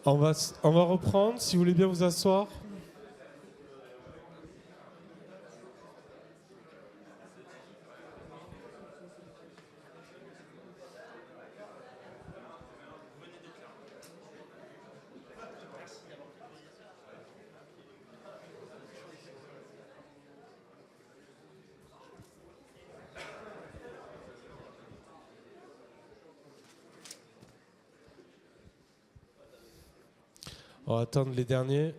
On va reprendre, si vous voulez bien vous asseoir. On va attendre les derniers.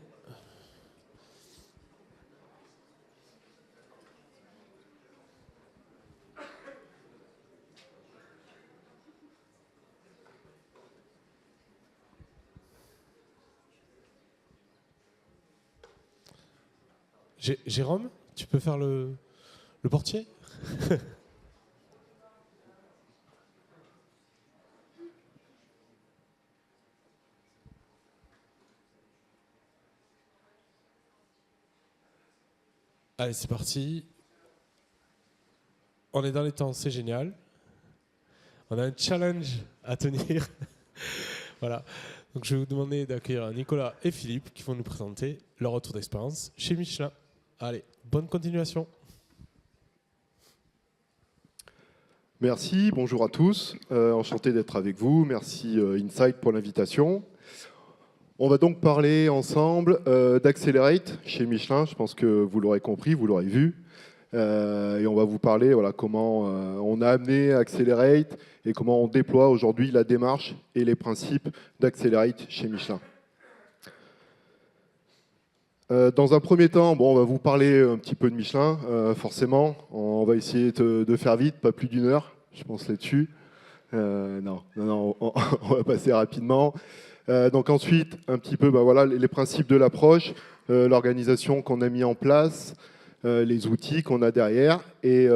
Jérôme, tu peux faire le portier? Allez, c'est parti. On est dans les temps, c'est génial. On a un challenge à tenir. Voilà. Donc je vais vous demander d'accueillir Nicolas et Philippe qui vont nous présenter leur retour d'expérience chez Michelin. Allez, bonne continuation. Merci, bonjour à tous. Enchanté d'être avec vous. Merci Insight pour l'invitation. On va donc parler ensemble d'Accelerate chez Michelin. Je pense que vous l'aurez compris, vous l'aurez vu. Et on va vous parler comment on a amené Accelerate et comment on déploie aujourd'hui la démarche et les principes d'Accelerate chez Michelin. Dans un premier temps, on va vous parler un petit peu de Michelin, forcément. On va essayer de faire vite, pas plus d'1 heure, je pense là-dessus. Non, on va passer rapidement. Donc ensuite, un petit peu voilà, les principes de l'approche, l'organisation qu'on a mis en place, les outils qu'on a derrière. Et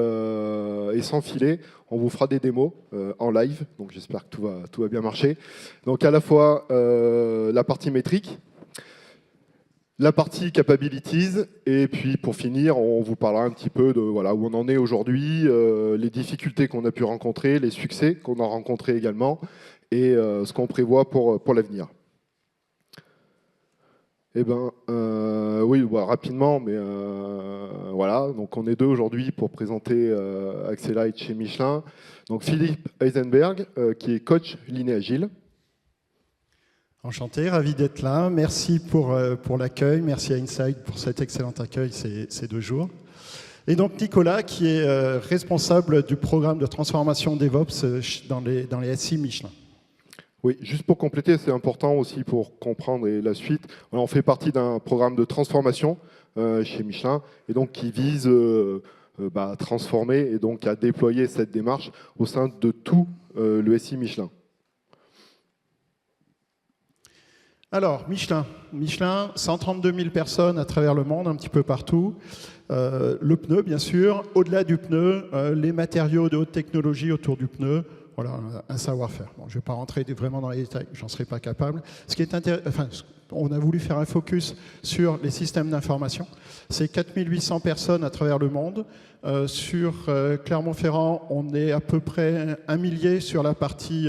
sans filer, on vous fera des démos en live. Donc j'espère que tout va bien marcher. Donc à la fois la partie métrique, la partie capabilities, et puis pour finir, on vous parlera un petit peu de voilà, où on en est aujourd'hui, les difficultés qu'on a pu rencontrer, les succès qu'on a rencontrés également, et ce qu'on prévoit pour l'avenir. Eh bien, oui, rapidement, mais voilà. Donc, on est 2 aujourd'hui pour présenter Accelerate chez Michelin. Donc, Philippe Eisenberg, qui est coach Lean et Agile. Enchanté, ravi d'être là. Merci pour l'accueil. Merci à Insight pour cet excellent accueil ces 2 jours. Et donc Nicolas, qui est responsable du programme de transformation DevOps dans les SI Michelin. Oui, juste pour compléter, c'est important aussi pour comprendre la suite. Voilà, on fait partie d'un programme de transformation chez Michelin et donc qui vise à transformer et donc à déployer cette démarche au sein de tout le SI Michelin. Alors, Michelin, 132 000 personnes à travers le monde, un petit peu partout. Le pneu, bien sûr. Au-delà du pneu, les matériaux de haute technologie autour du pneu. Voilà, un savoir-faire. Bon, je ne vais pas rentrer vraiment dans les détails, j'en serais pas capable. Ce qui est on a voulu faire un focus sur les systèmes d'information. C'est 4800 personnes à travers le monde. Sur Clermont-Ferrand, on est à peu près 1 millier sur la partie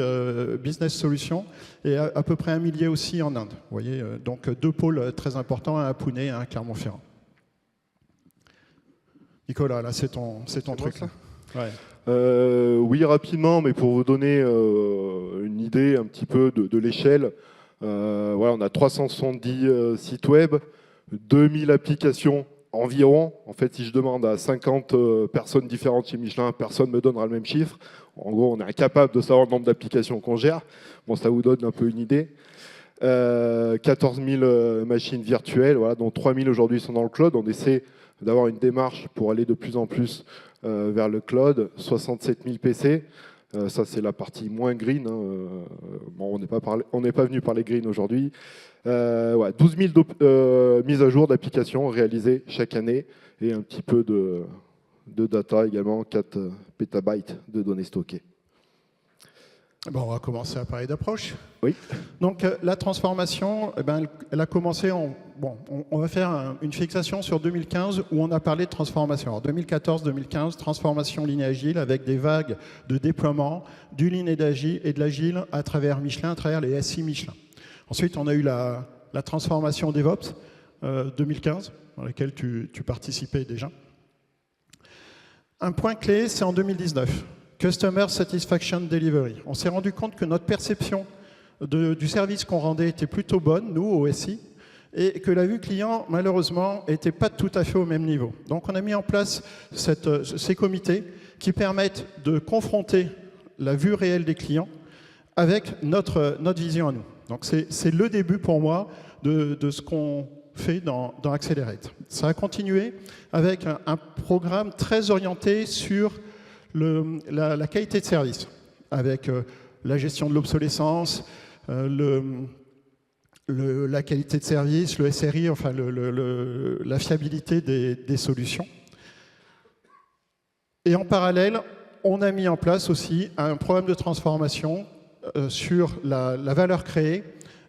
business solution et à peu près 1 millier aussi en Inde. Vous voyez, donc 2 pôles très importants, un à Pune et un à Clermont-Ferrand. Nicolas, là, c'est ton truc. Là. Ouais. Oui, rapidement, mais pour vous donner une idée un petit peu de l'échelle, voilà, on a 370 sites web, 2000 applications environ. En fait, si je demande à 50 personnes différentes chez Michelin, personne ne me donnera le même chiffre. En gros, on est incapable de savoir le nombre d'applications qu'on gère. Bon, ça vous donne un peu une idée. 14 000 machines virtuelles, voilà, dont 3 000 aujourd'hui sont dans le cloud. On essaie d'avoir une démarche pour aller de plus en plus vers le cloud. 67 000 PC. Ça, c'est la partie moins green. Bon, on n'est pas venu parler green aujourd'hui. Ouais, 12 000 mises à jour d'applications réalisées chaque année et un petit peu de data également, 4 pétabytes de données stockées. Bon, on va commencer à parler d'approche. Oui. Donc la transformation, elle a commencé on va faire une fixation sur 2015 où on a parlé de transformation. Alors 2014-2015, transformation Lean et Agile avec des vagues de déploiement du Lean et de l'Agile à travers Michelin, à travers les SI Michelin. Ensuite, on a eu la transformation DevOps 2015, dans laquelle tu participais déjà. Un point clé, c'est en 2019, Customer Satisfaction Delivery. On s'est rendu compte que notre perception du service qu'on rendait était plutôt bonne, nous, au SI, et que la vue client, malheureusement, n'était pas tout à fait au même niveau. Donc on a mis en place ces comités qui permettent de confronter la vue réelle des clients avec notre vision à nous. Donc c'est le début pour moi de ce qu'on fait dans Accelerate. Ça a continué avec un programme très orienté sur la qualité de service, avec la gestion de l'obsolescence, la qualité de service, le SRI, enfin la fiabilité des solutions. Et en parallèle, on a mis en place aussi un programme de transformation sur la valeur créée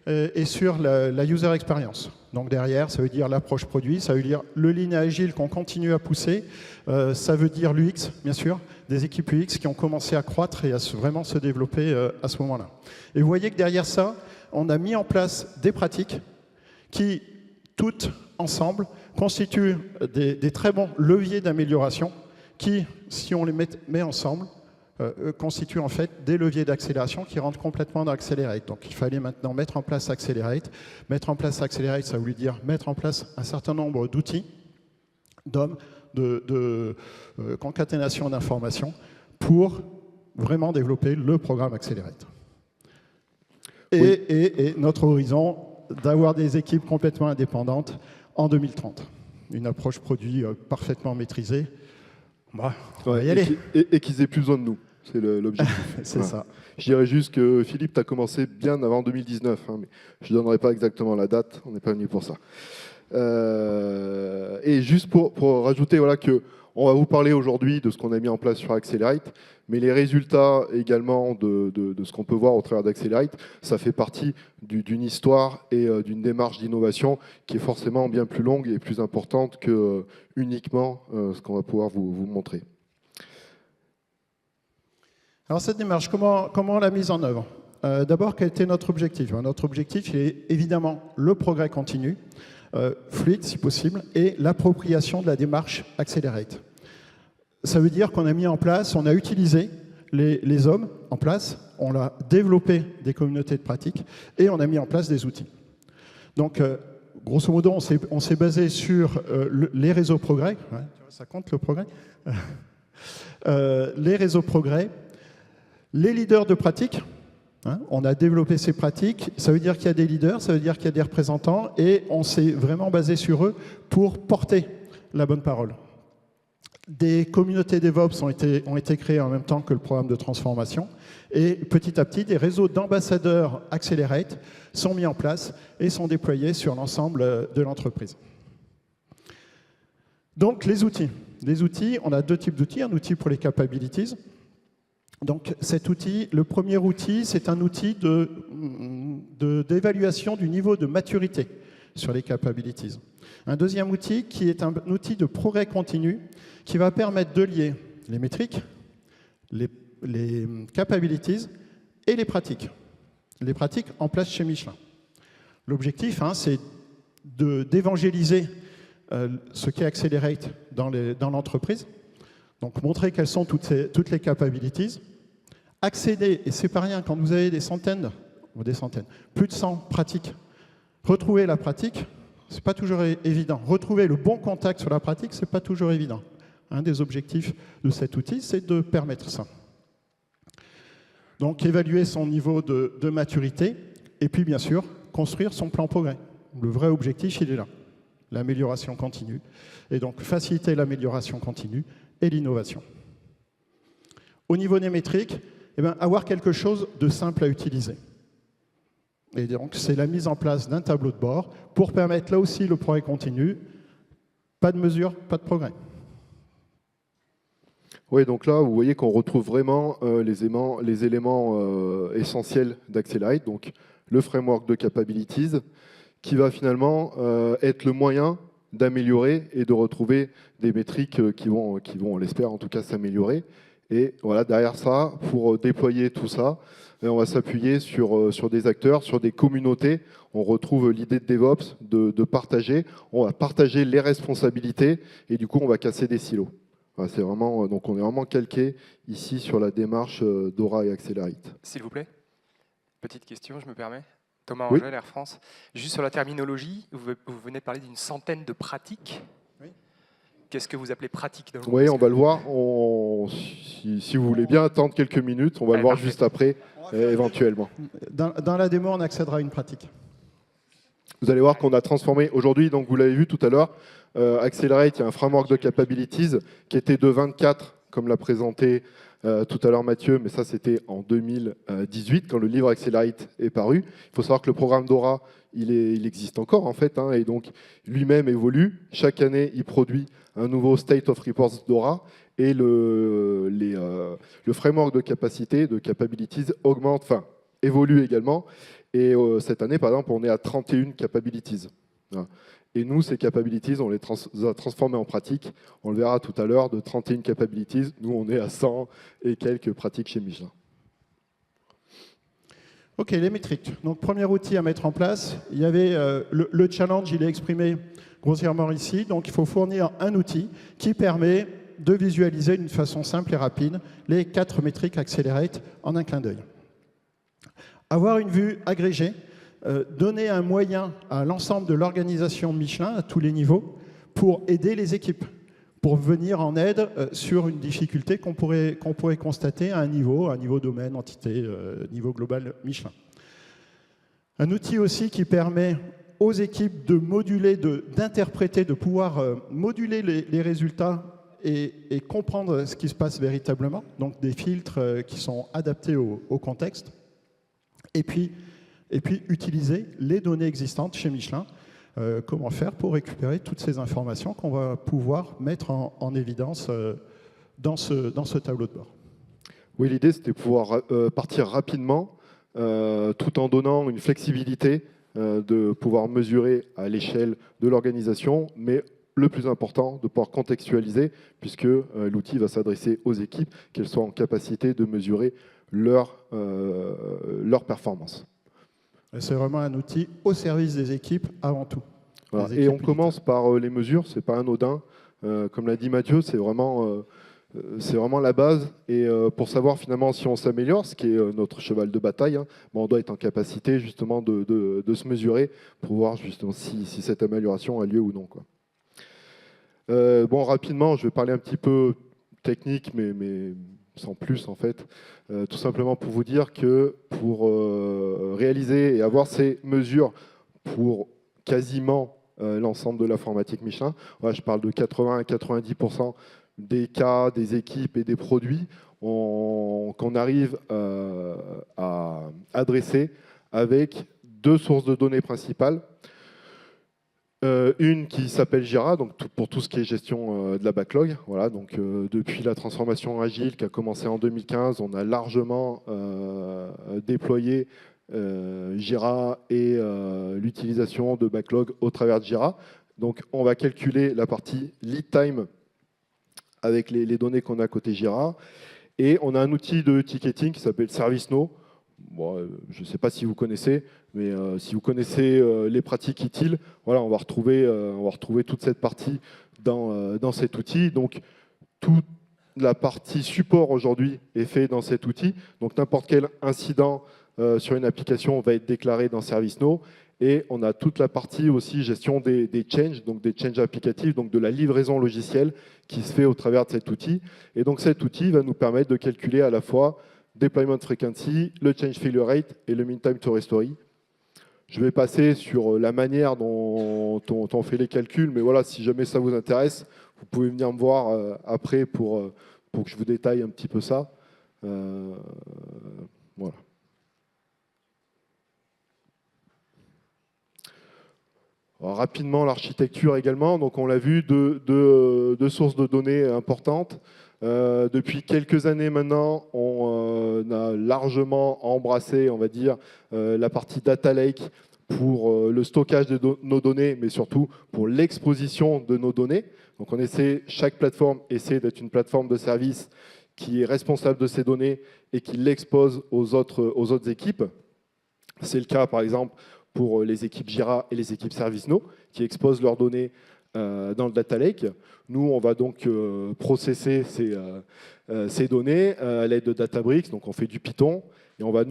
et sur la user experience. Donc derrière, ça veut dire l'approche produit, ça veut dire le lean agile qu'on continue à pousser, ça veut dire l'UX, bien sûr, des équipes UX qui ont commencé à croître et à vraiment se développer à ce moment-là. Et vous voyez que derrière ça, on a mis en place des pratiques qui, toutes ensemble, constituent des très bons leviers d'amélioration qui, si on les met ensemble, constituent en fait des leviers d'accélération qui rentrent complètement dans Accelerate. Donc il fallait maintenant mettre en place Accelerate. Mettre en place Accelerate, ça voulait dire mettre en place un certain nombre d'outils, de concaténation d'informations pour vraiment développer le programme Accelerate. Et notre horizon d'avoir des équipes complètement indépendantes en 2030. Une approche produit parfaitement maîtrisée. Bah, on va y aller. Et qu'ils aient plus besoin de nous. C'est l'objectif. C'est ça. Je dirais juste que Philippe, tu as commencé bien avant 2019, hein, mais je ne donnerai pas exactement la date, on n'est pas venu pour ça. Et juste pour rajouter voilà, qu'on va vous parler aujourd'hui de ce qu'on a mis en place sur Accelerate, mais les résultats également de ce qu'on peut voir au travers d'Accelerate, ça fait partie d'une histoire et d'une démarche d'innovation qui est forcément bien plus longue et plus importante que uniquement ce qu'on va pouvoir vous montrer. Alors cette démarche, comment on l'a mise en œuvre? D'abord, quel était notre objectif? Notre objectif, il est évidemment le progrès continu, fluide si possible, et l'appropriation de la démarche Accelerate. Ça veut dire qu'on a mis en place, on a utilisé les hommes en place, on a développé des communautés de pratique et on a mis en place des outils. Donc, grosso modo, on s'est basé sur les réseaux progrès. Ouais, ça compte le progrès. Les réseaux progrès. Les leaders de pratique, hein, on a développé ces pratiques, ça veut dire qu'il y a des leaders, ça veut dire qu'il y a des représentants, et on s'est vraiment basé sur eux pour porter la bonne parole. Des communautés DevOps ont été créées en même temps que le programme de transformation, et petit à petit, des réseaux d'ambassadeurs Accelerate sont mis en place et sont déployés sur l'ensemble de l'entreprise. Donc, les outils. Les outils, on a deux types d'outils, un outil pour les capabilities. Donc cet outil, le premier outil, c'est un outil d'évaluation du niveau de maturité sur les capabilities. Un deuxième outil qui est un outil de progrès continu qui va permettre de lier les métriques, les capabilities et les pratiques. Les pratiques en place chez Michelin. L'objectif, hein, c'est d'évangéliser ce qu'est Accelerate dans l'entreprise. Donc montrer quelles sont toutes les capabilities, accéder, et c'est pas rien, quand vous avez des centaines, plus de 100 pratiques, retrouver la pratique, c'est pas toujours évident. Retrouver le bon contact sur la pratique, c'est pas toujours évident. Un des objectifs de cet outil, c'est de permettre ça. Donc évaluer son niveau de maturité, et puis bien sûr, construire son plan progrès. Le vrai objectif, il est là, l'amélioration continue, et donc faciliter l'amélioration continue, et l'innovation. Au niveau des métriques, eh bien, avoir quelque chose de simple à utiliser. Et donc, c'est la mise en place d'un tableau de bord pour permettre là aussi le progrès continu. Pas de mesure, pas de progrès. Oui, donc là, vous voyez qu'on retrouve vraiment les éléments essentiels d'Accelerate, donc le framework de capabilities, qui va finalement être le moyen d'améliorer et de retrouver des métriques qui vont on l'espère en tout cas, s'améliorer. Et voilà, derrière ça, pour déployer tout ça, on va s'appuyer sur des acteurs, sur des communautés. On retrouve l'idée de DevOps, de partager. On va partager les responsabilités et du coup, on va casser des silos. Voilà, c'est vraiment, donc on est vraiment calqué ici sur la démarche Dora et Accelerate. S'il vous plaît, petite question, je me permets. Thomas Oui. Angel, Air France. Juste sur la terminologie, vous venez de parler d'une centaine de pratiques. Oui. Qu'est-ce que vous appelez pratique dans le Oui, groupe? on va le voir. Si vous voulez bien attendre quelques minutes, on va le voir parfait. juste après, éventuellement. Dans la démo, on accédera à une pratique. Vous allez voir qu'on a transformé aujourd'hui, donc vous l'avez vu tout à l'heure, Accelerate, il y a un framework de capabilities qui était de 24, comme l'a présenté tout à l'heure Mathieu, mais ça c'était en 2018, quand le livre Accelerate est paru. Il faut savoir que le programme Dora, il existe encore en fait, hein, et donc lui-même évolue. Chaque année, il produit un nouveau State of Reports Dora, et le framework de capacité, de capabilities augmente, enfin évolue également. Et cette année, par exemple, on est à 31 capabilities. Voilà. Et nous, ces capabilities, on les a transformées en pratiques. On le verra tout à l'heure, de 31 capabilities, nous, on est à 100 et quelques pratiques chez Michelin. OK, les métriques. Donc, premier outil à mettre en place. Il y avait le challenge, il est exprimé grossièrement ici. Donc, il faut fournir un outil qui permet de visualiser d'une façon simple et rapide les 4 métriques Accelerate en un clin d'œil. Avoir une vue agrégée, donner un moyen à l'ensemble de l'organisation Michelin, à tous les niveaux, pour aider les équipes, pour venir en aide sur une difficulté qu'on pourrait constater à un niveau domaine, entité, niveau global Michelin. Un outil aussi qui permet aux équipes de moduler, d'interpréter, de pouvoir moduler les résultats et comprendre ce qui se passe véritablement, donc des filtres qui sont adaptés au contexte. Et puis utiliser les données existantes chez Michelin. Comment faire pour récupérer toutes ces informations qu'on va pouvoir mettre en évidence dans ce tableau de bord. Oui, l'idée, c'était de pouvoir partir rapidement, tout en donnant une flexibilité, de pouvoir mesurer à l'échelle de l'organisation, mais le plus important, de pouvoir contextualiser, puisque l'outil va s'adresser aux équipes, qu'elles soient en capacité de mesurer leur performance. C'est vraiment un outil au service des équipes avant tout. Voilà. Et on commence par les mesures, c'est pas anodin. Comme l'a dit Mathieu, c'est vraiment la base. Et pour savoir finalement si on s'améliore, ce qui est notre cheval de bataille, hein, on doit être en capacité justement de se mesurer pour voir justement si cette amélioration a lieu ou non, quoi. Bon, rapidement, je vais parler un petit peu technique, mais sans plus en fait, tout simplement pour vous dire que pour réaliser et avoir ces mesures pour quasiment l'ensemble de l'informatique Michelin, voilà, je parle de 80 à 90% des cas, des équipes et des produits qu'on arrive à adresser avec 2 sources de données principales. Une qui s'appelle Jira, donc pour tout ce qui est gestion de la backlog. Voilà, donc depuis la transformation agile qui a commencé en 2015, on a largement déployé Jira et l'utilisation de backlog au travers de Jira. Donc on va calculer la partie lead time avec les données qu'on a côté Jira. Et on a un outil de ticketing qui s'appelle ServiceNow. Bon, je ne sais pas si vous connaissez, mais si vous connaissez les pratiques utiles, voilà, on va retrouver toute cette partie dans cet outil. Donc, toute la partie support aujourd'hui est faite dans cet outil. Donc, n'importe quel incident sur une application va être déclaré dans ServiceNow. Et on a toute la partie aussi gestion des changes, donc des changes applicatifs, donc de la livraison logicielle qui se fait au travers de cet outil. Et donc, cet outil va nous permettre de calculer à la fois deployment frequency, le change failure rate et le mean time to restory. Je vais passer sur la manière dont on fait les calculs, mais voilà, si jamais ça vous intéresse, vous pouvez venir me voir après pour que je vous détaille un petit peu ça. Voilà. Alors, rapidement, l'architecture également. Donc, on l'a vu, deux sources de données importantes. Depuis quelques années maintenant, on a largement embrassé, on va dire, la partie data lake pour le stockage de nos données, mais surtout pour l'exposition de nos données. Donc, chaque plateforme essaie d'être une plateforme de service qui est responsable de ces données et qui l'expose aux autres équipes. C'est le cas, par exemple, pour les équipes Jira et les équipes ServiceNow, qui exposent leurs données dans le Data Lake. Nous, on va donc processer ces données à l'aide de Databricks, donc on fait du Python, et on va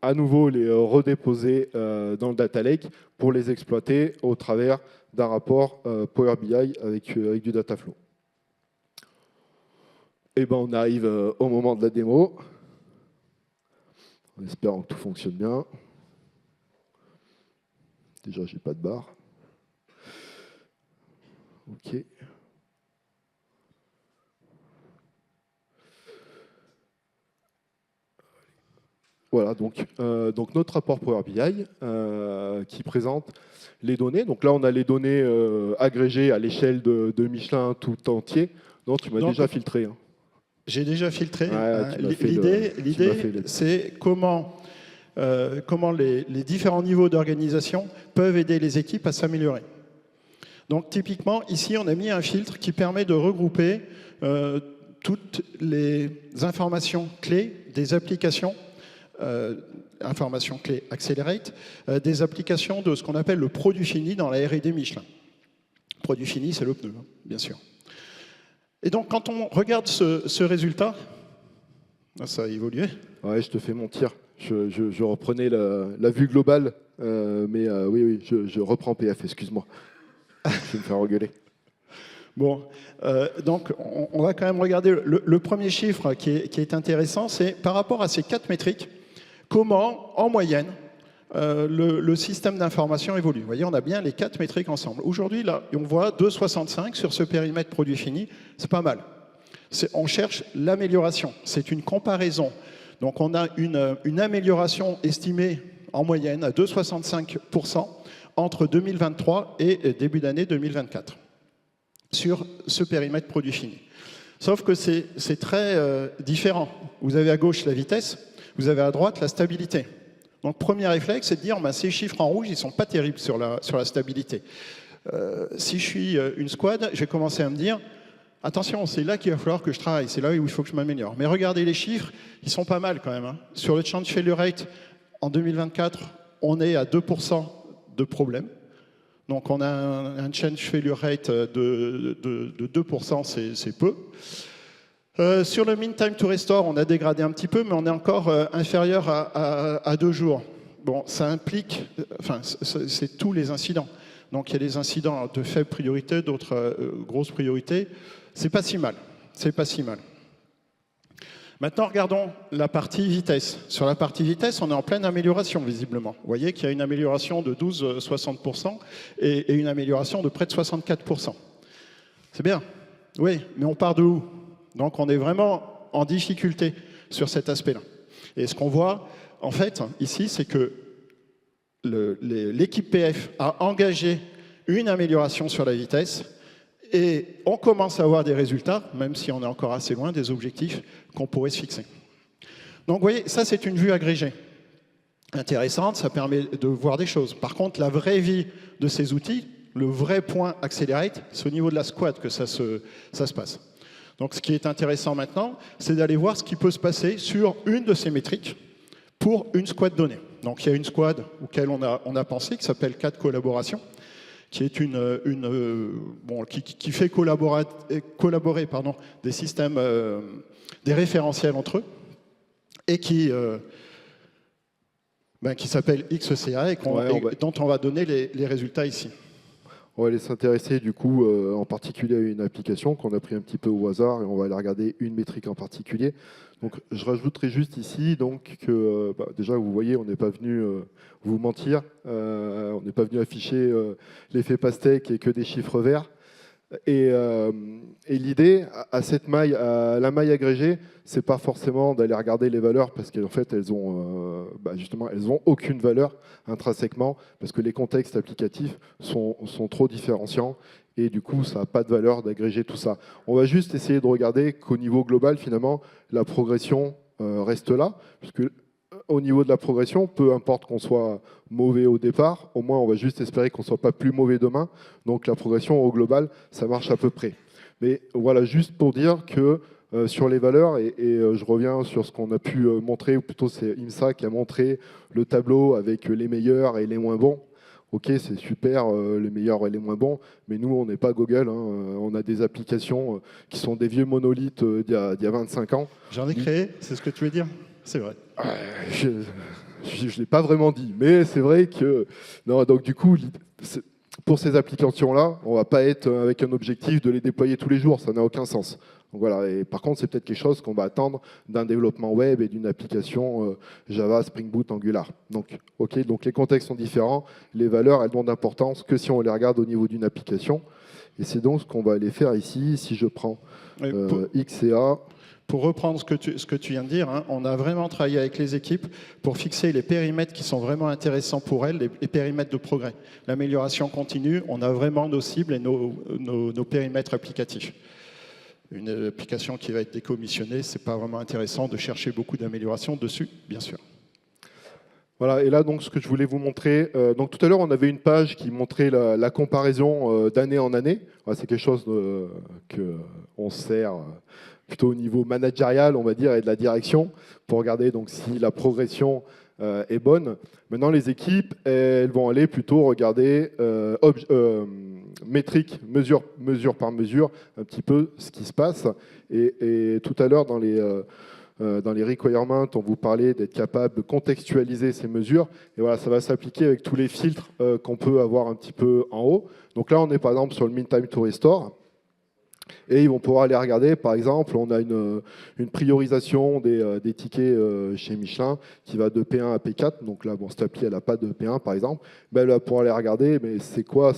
à nouveau les redéposer dans le Data Lake pour les exploiter au travers d'un rapport Power BI avec du Dataflow. Et ben, on arrive au moment de la démo, en espérant que tout fonctionne bien. Déjà, j'ai pas de barre. OK. Voilà, donc notre rapport Power BI qui présente les données. Donc là, on a les données agrégées à l'échelle de Michelin tout entier. Non, tu m'as déjà filtré. Hein. J'ai déjà filtré. Ouais, L'idée, c'est comment les différents niveaux d'organisation peuvent aider les équipes à s'améliorer. Donc typiquement, ici, on a mis un filtre qui permet de regrouper toutes les informations clés des applications, informations clés Accelerate, des applications de ce qu'on appelle le produit fini dans la R&D Michelin. Le produit fini, c'est le pneu, hein, bien sûr. Et donc, quand on regarde ce résultat, ça a évolué. Ouais, je te fais mentir. Je reprenais la vue globale, mais oui, je reprends PF, excuse-moi. Je vais me faire engueuler. Bon, donc on va quand même regarder le premier chiffre qui est intéressant, c'est par rapport à ces 4 métriques, comment, en moyenne, le système d'information évolue. Vous voyez, on a bien les 4 métriques ensemble. Aujourd'hui, là, on voit 2,65 sur ce périmètre produit fini, c'est pas mal. On cherche l'amélioration, c'est une comparaison. Donc on a une amélioration estimée en moyenne à 2,65% entre 2023 et début d'année 2024 sur ce périmètre produit fini. Sauf que c'est très différent. Vous avez à gauche la vitesse, vous avez à droite la stabilité. Donc premier réflexe, c'est de dire ces chiffres en rouge, ils ne sont pas terribles sur la stabilité. Si je suis une squad, je vais commencer à me dire attention, c'est là qu'il va falloir que je travaille, c'est là où il faut que je m'améliore. Mais regardez les chiffres, ils sont pas mal quand même. Hein. Sur le change failure rate, en 2024, on est à 2% de problèmes. Donc on a un change failure rate de 2%, c'est peu. Sur le mean time to restore, on a dégradé un petit peu, mais on est encore inférieur à 2 jours. Bon, ça implique, enfin, c'est tous les incidents. Donc il y a des incidents de faible priorité, d'autres grosses priorités. C'est pas si mal. C'est pas si mal. Maintenant, regardons la partie vitesse. Sur la partie vitesse, on est en pleine amélioration, visiblement. Vous voyez qu'il y a une amélioration de 12,60% et une amélioration de près de 64%. C'est bien. Oui, mais on part de où? Donc, on est vraiment en difficulté sur cet aspect-là. Et ce qu'on voit, en fait, ici, c'est que l'équipe PF a engagé une amélioration sur la vitesse et on commence à avoir des résultats, même si on est encore assez loin des objectifs qu'on pourrait se fixer. Donc vous voyez, ça c'est une vue agrégée. Intéressante, ça permet de voir des choses. Par contre, la vraie vie de ces outils, le vrai point Accelerate, c'est au niveau de la squad que ça se passe. Donc ce qui est intéressant maintenant, c'est d'aller voir ce qui peut se passer sur une de ces métriques pour une squad donnée. Donc il y a une squad auquel on a pensé, qui s'appelle 4 collaborations, qui est qui fait collaborer des systèmes, des référentiels entre eux, et qui s'appelle XCA et dont on va donner les résultats ici. On va aller s'intéresser du coup en particulier à une application qu'on a pris un petit peu au hasard et on va aller regarder une métrique en particulier. Donc, je rajouterai juste ici donc, que déjà vous voyez, on n'est pas venu vous mentir, on n'est pas venu afficher l'effet pastèque et que des chiffres verts. Et l'idée, à cette maille, à la maille agrégée, c'est pas forcément d'aller regarder les valeurs parce qu'en fait, elles ont aucune valeur intrinsèquement parce que les contextes applicatifs sont trop différenciants et du coup, ça n'a pas de valeur d'agréger tout ça. On va juste essayer de regarder qu'au niveau global, finalement, la progression reste là, puisque au niveau de la progression, peu importe qu'on soit mauvais au départ, au moins on va juste espérer qu'on ne soit pas plus mauvais demain. Donc la progression au global, ça marche à peu près. Mais voilà, juste pour dire que sur les valeurs, et je reviens sur ce qu'on a pu montrer, ou plutôt c'est IMSA qui a montré le tableau avec les meilleurs et les moins bons. Ok, c'est super, les meilleurs et les moins bons, mais nous, on n'est pas Google. On a des applications qui sont des vieux monolithes d'il y a 25 ans. J'en ai créé, c'est ce que tu veux dire? C'est vrai. Je ne l'ai pas vraiment dit, mais c'est vrai que... Non, donc du coup, pour ces applications-là, on ne va pas être avec un objectif de les déployer tous les jours, ça n'a aucun sens. Donc voilà, et par contre, c'est peut-être quelque chose qu'on va attendre d'un développement web et d'une application Java, Spring Boot, Angular. Donc, ok, donc les contextes sont différents, les valeurs, elles n'ont d'importance que si on les regarde au niveau d'une application. Et c'est donc ce qu'on va aller faire ici. Si je prends X et A... Pour reprendre ce que tu viens de dire, on a vraiment travaillé avec les équipes pour fixer les périmètres qui sont vraiment intéressants pour elles, les périmètres de progrès. L'amélioration continue, on a vraiment nos cibles et nos périmètres applicatifs. Une application qui va être décommissionnée, ce n'est pas vraiment intéressant de chercher beaucoup d'améliorations dessus, bien sûr. Voilà, et là, donc, ce que je voulais vous montrer, donc tout à l'heure, on avait une page qui montrait la comparaison d'année en année. C'est quelque chose qu'on sert plutôt au niveau managérial, on va dire, et de la direction, pour regarder donc, si la progression est bonne. Maintenant, les équipes, elles vont aller plutôt regarder métrique, mesure par mesure, un petit peu ce qui se passe. Et tout à l'heure, dans les requirements, on vous parlait d'être capable de contextualiser ces mesures. Et voilà, ça va s'appliquer avec tous les filtres qu'on peut avoir un petit peu en haut. Donc là, on est par exemple sur le mean time to restore. Et ils vont pouvoir aller regarder, par exemple, on a une priorisation des tickets chez Michelin qui va de P1 à P4. Donc là, bon, cette appli, elle n'a pas de P1, par exemple. Mais elle va pouvoir aller regarder, mais c'est quoi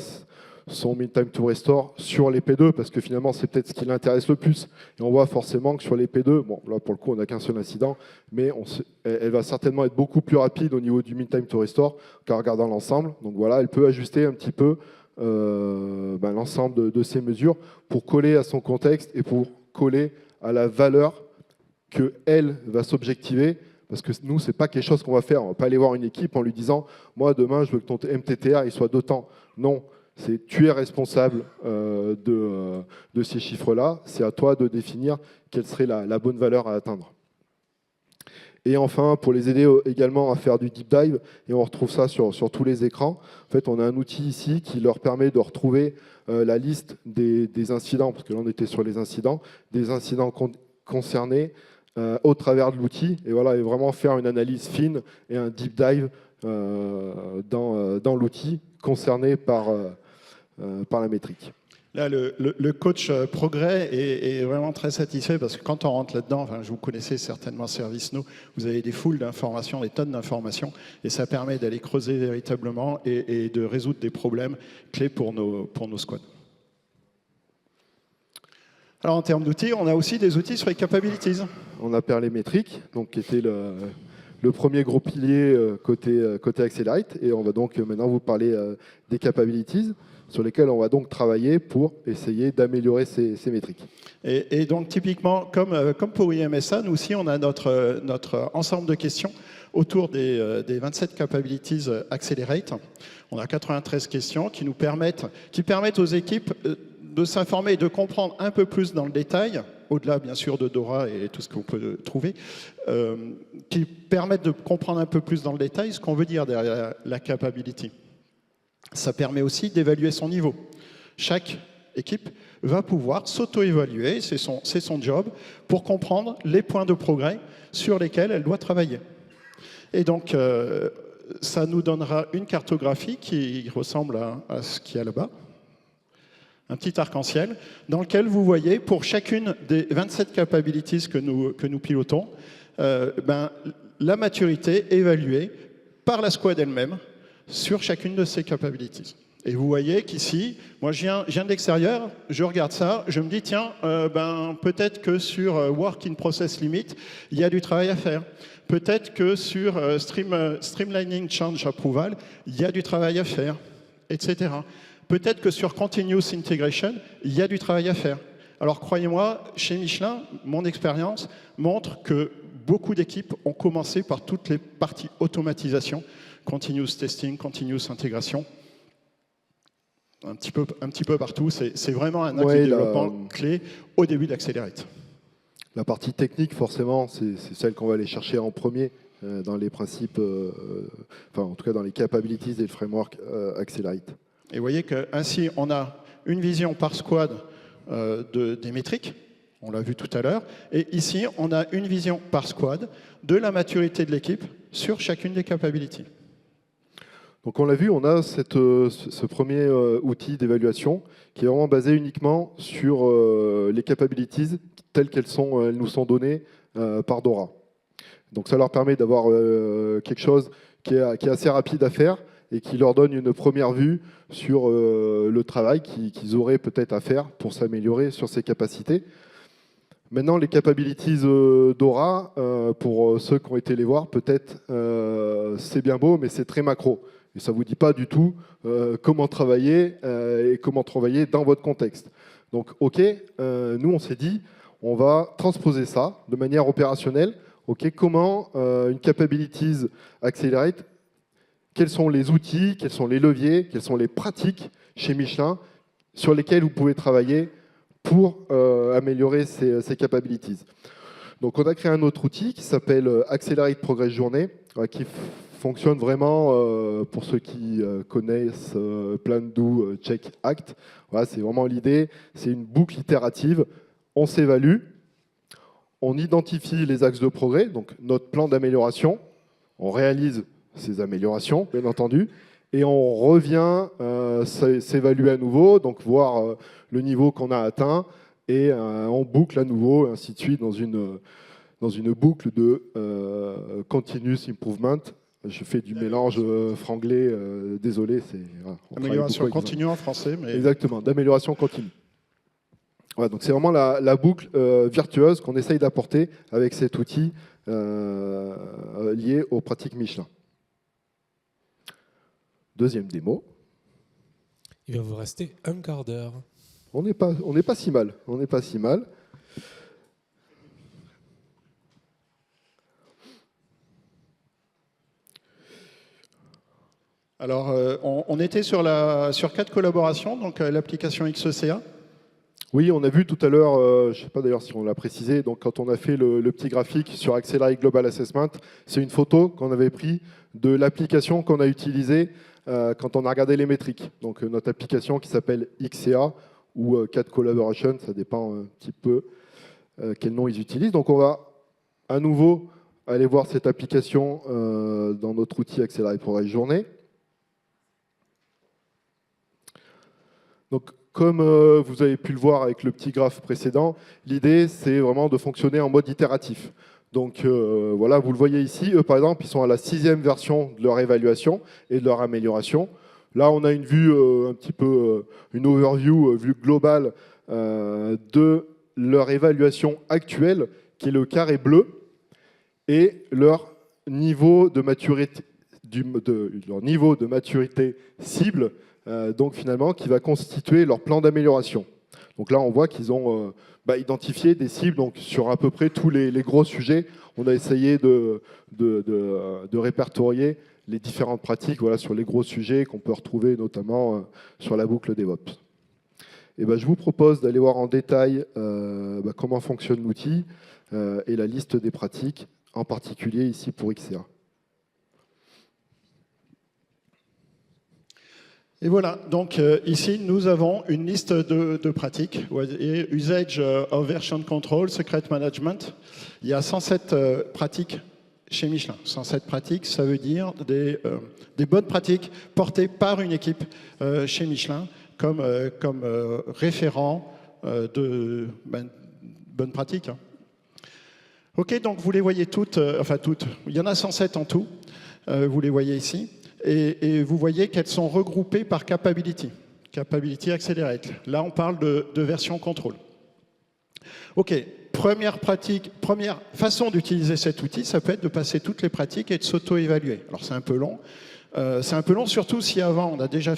son mean time to restore sur les P2, parce que finalement, c'est peut-être ce qui l'intéresse le plus. Et on voit forcément que sur les P2, bon, là, pour le coup, on n'a qu'un seul incident, mais elle va certainement être beaucoup plus rapide au niveau du mean time to restore qu'en regardant l'ensemble. Donc voilà, elle peut ajuster un petit peu l'ensemble de ces mesures pour coller à son contexte et pour coller à la valeur qu'elle va s'objectiver. Parce que nous, ce n'est pas quelque chose qu'on va faire. On ne va pas aller voir une équipe en lui disant « Moi, demain, je veux que ton MTTR il soit d'autant ». Non, c'est tu es responsable de ces chiffres-là. C'est à toi de définir quelle serait la bonne valeur à atteindre. Et enfin, pour les aider également à faire du deep dive, et on retrouve ça sur tous les écrans, en fait, on a un outil ici qui leur permet de retrouver la liste des incidents, parce que là, on était sur les incidents, des incidents concernés au travers de l'outil, et voilà, et vraiment faire une analyse fine et un deep dive dans l'outil concerné par la métrique. Là, le coach progrès est vraiment très satisfait parce que quand on rentre là-dedans, enfin, vous connaissez certainement ServiceNow, vous avez des foules d'informations, des tonnes d'informations, et ça permet d'aller creuser véritablement et de résoudre des problèmes clés pour nos squads. Alors en termes d'outils, on a aussi des outils sur les capabilities. On a parlé métriques, donc qui était le premier gros pilier côté Accelerate, et on va donc maintenant vous parler des capabilities, sur lesquels on va donc travailler pour essayer d'améliorer ces métriques. Et donc typiquement, comme pour IMSA, nous aussi on a notre ensemble de questions autour des 27 capabilities Accelerate. On a 93 questions qui permettent aux équipes de s'informer et de comprendre un peu plus dans le détail, au-delà bien sûr de Dora et tout ce qu'on peut trouver, qui permettent de comprendre un peu plus dans le détail ce qu'on veut dire derrière la capability. Ça permet aussi d'évaluer son niveau. Chaque équipe va pouvoir s'auto-évaluer, c'est son job, pour comprendre les points de progrès sur lesquels elle doit travailler. Et donc, ça nous donnera une cartographie qui ressemble à ce qu'il y a là-bas, un petit arc-en-ciel, dans lequel vous voyez, pour chacune des 27 capabilities que nous pilotons, la maturité évaluée par la squad elle-même, sur chacune de ces capabilities. Et vous voyez qu'ici, moi je viens de l'extérieur, je regarde ça, je me dis tiens, peut-être que sur Work in Process Limit, il y a du travail à faire. Peut-être que sur Streamlining Change Approval, il y a du travail à faire, etc. Peut-être que sur Continuous Integration, il y a du travail à faire. Alors croyez-moi, chez Michelin, mon expérience montre que beaucoup d'équipes ont commencé par toutes les parties automatisation, continuous testing, continuous intégration, un petit peu partout. C'est vraiment un axe de développement clé au début d'Accelerate. La partie technique, forcément, c'est celle qu'on va aller chercher en premier dans les principes, enfin en tout cas dans les capabilities et le framework Accelerate. Et vous voyez qu'ainsi, on a une vision par squad des métriques, on l'a vu tout à l'heure, et ici, on a une vision par squad de la maturité de l'équipe sur chacune des capabilities. Donc on l'a vu, on a ce premier outil d'évaluation qui est vraiment basé uniquement sur les capabilities telles qu'elles nous sont données par Dora. Donc ça leur permet d'avoir quelque chose qui est assez rapide à faire et qui leur donne une première vue sur le travail qu'ils auraient peut-être à faire pour s'améliorer sur ces capacités. Maintenant, les capabilities Dora, pour ceux qui ont été les voir, peut-être c'est bien beau, mais c'est très macro. Et ça ne vous dit pas du tout comment travailler et comment travailler dans votre contexte. Donc, OK, nous, on s'est dit, on va transposer ça de manière opérationnelle. OK, comment une capabilities Accelerate, quels sont les outils, quels sont les leviers, quelles sont les pratiques chez Michelin sur lesquels vous pouvez travailler pour améliorer ces capabilities. Donc, on a créé un autre outil qui s'appelle Accelerate Progress Journée, qui fonctionne vraiment, pour ceux qui connaissent Plan, Do, Check, Act. Voilà, c'est vraiment l'idée, c'est une boucle itérative. On s'évalue, on identifie les axes de progrès, donc notre plan d'amélioration, on réalise ces améliorations, bien entendu, et on revient s'évaluer à nouveau, donc voir le niveau qu'on a atteint, et on boucle à nouveau, et ainsi de suite, dans une boucle de continuous improvement. Je fais du mélange franglais, désolé. Voilà, amélioration continue en français. Mais... Exactement, d'amélioration continue. Voilà, donc c'est vraiment la boucle virtueuse qu'on essaye d'apporter avec cet outil lié aux pratiques Michelin. Deuxième démo. Il va vous rester un quart d'heure. On n'est pas si mal. On n'est pas si mal. Alors, on était sur 4 collaborations, donc l'application XECA. Oui, on a vu tout à l'heure, je ne sais pas d'ailleurs si on l'a précisé, donc quand on a fait le petit graphique sur Accelerate Global Assessment, c'est une photo qu'on avait prise de l'application qu'on a utilisée quand on a regardé les métriques. Donc notre application qui s'appelle XCA ou CAD Collaboration, ça dépend un petit peu quel nom ils utilisent. Donc on va à nouveau aller voir cette application dans notre outil Accelerate Progress Journée. Donc, comme vous avez pu le voir avec le petit graphe précédent, l'idée, c'est vraiment de fonctionner en mode itératif. Donc, voilà, vous le voyez ici. Eux, par exemple, ils sont à la 6e version de leur évaluation et de leur amélioration. Là, on a une vue un petit peu, une overview, vue globale de leur évaluation actuelle, qui est le carré bleu, et leur niveau de maturité, leur niveau de maturité cible, donc finalement, qui va constituer leur plan d'amélioration. Donc là, on voit qu'ils ont identifié des cibles donc, sur à peu près tous les gros sujets. On a essayé de répertorier les différentes pratiques voilà, sur les gros sujets qu'on peut retrouver notamment sur la boucle DevOps. Et je vous propose d'aller voir en détail comment fonctionne l'outil et la liste des pratiques, en particulier ici pour XCA. Et voilà, donc ici, nous avons une liste de pratiques. Usage of version control, secret management. Il y a 107 pratiques chez Michelin. 107 pratiques, ça veut dire des bonnes pratiques portées par une équipe chez Michelin comme référent de bonnes pratiques. Hein. OK, donc vous les voyez toutes, il y en a 107 en tout, vous les voyez ici. Et vous voyez qu'elles sont regroupées par capability, capability accelerate. Là, on parle de version contrôle. OK, première façon d'utiliser cet outil, ça peut être de passer toutes les pratiques et de s'auto-évaluer. Alors, c'est un peu long. Surtout si avant, on a déjà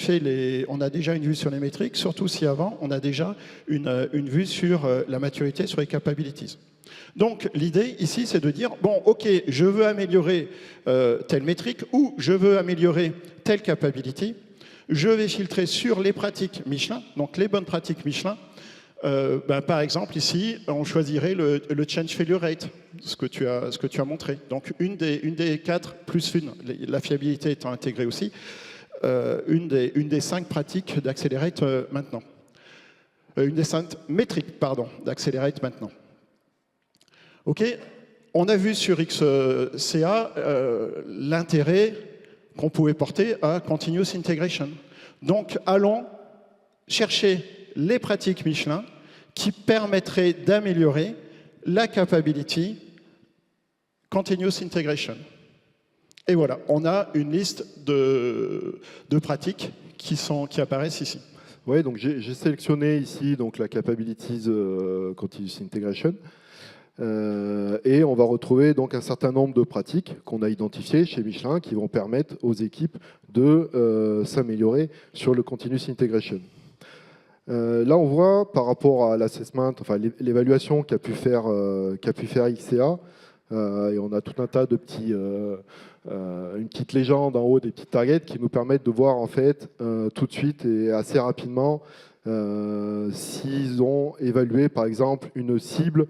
une vue sur les métriques, surtout si avant, on a déjà une vue sur la maturité, sur les capabilities. Donc, l'idée ici, c'est de dire, bon, OK, je veux améliorer telle métrique ou je veux améliorer telle capability. Je vais filtrer sur les pratiques Michelin, donc les bonnes pratiques Michelin, Par exemple, ici, on choisirait le change failure rate, ce que tu as montré. Donc, une des 4 plus une, la fiabilité étant intégrée aussi, une des 5 pratiques d'Accelerate maintenant. Une des 5 métriques, pardon, d'Accelerate maintenant. OK. On a vu sur XCA l'intérêt qu'on pouvait porter à Continuous Integration. Donc, allons chercher les pratiques Michelin qui permettraient d'améliorer la capability Continuous Integration. Et voilà, on a une liste de pratiques qui apparaissent ici. Oui, donc j'ai sélectionné ici donc, la Capabilities Continuous Integration. Et on va retrouver donc un certain nombre de pratiques qu'on a identifiées chez Michelin qui vont permettre aux équipes de s'améliorer sur le Continuous Integration. Là, on voit par rapport à l'assessment, enfin l'évaluation qu'a pu faire XCA, et on a tout un tas de petits, une petite légende en haut des petites targets qui nous permettent de voir en fait tout de suite et assez rapidement s'ils ont évalué par exemple une cible.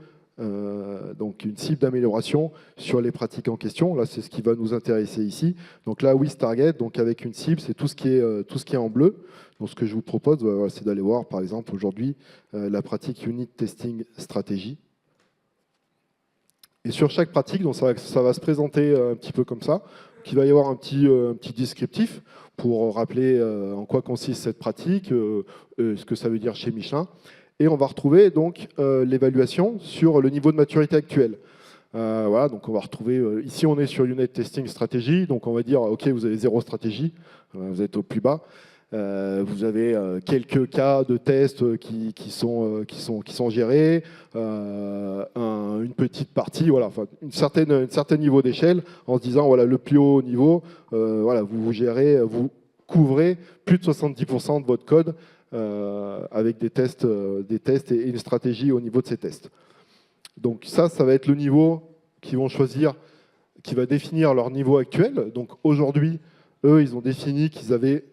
Donc une cible d'amélioration sur les pratiques en question. Là, c'est ce qui va nous intéresser ici. Donc là, with target, donc avec une cible, c'est tout ce qui est en bleu. Donc ce que je vous propose, c'est d'aller voir, par exemple, aujourd'hui, la pratique Unit Testing Strategy. Et sur chaque pratique, donc ça va se présenter un petit peu comme ça. Il va y avoir un petit descriptif pour rappeler en quoi consiste cette pratique, ce que ça veut dire chez Michelin. Et on va retrouver donc l'évaluation sur le niveau de maturité actuel. Voilà, donc on va retrouver, ici on est sur Unit Testing Strategy, donc on va dire, ok, vous avez 0 stratégie, vous êtes au plus bas. Vous avez quelques cas de tests qui sont gérés, une petite partie, voilà, enfin, un certain niveau d'échelle, en se disant, voilà, le plus haut niveau, voilà, vous gérez, vous couvrez plus de 70% de votre code avec des tests et une stratégie au niveau de ces tests. Donc ça va être le niveau qu'ils vont choisir, qui va définir leur niveau actuel. Donc aujourd'hui, eux, ils ont défini qu'ils avaient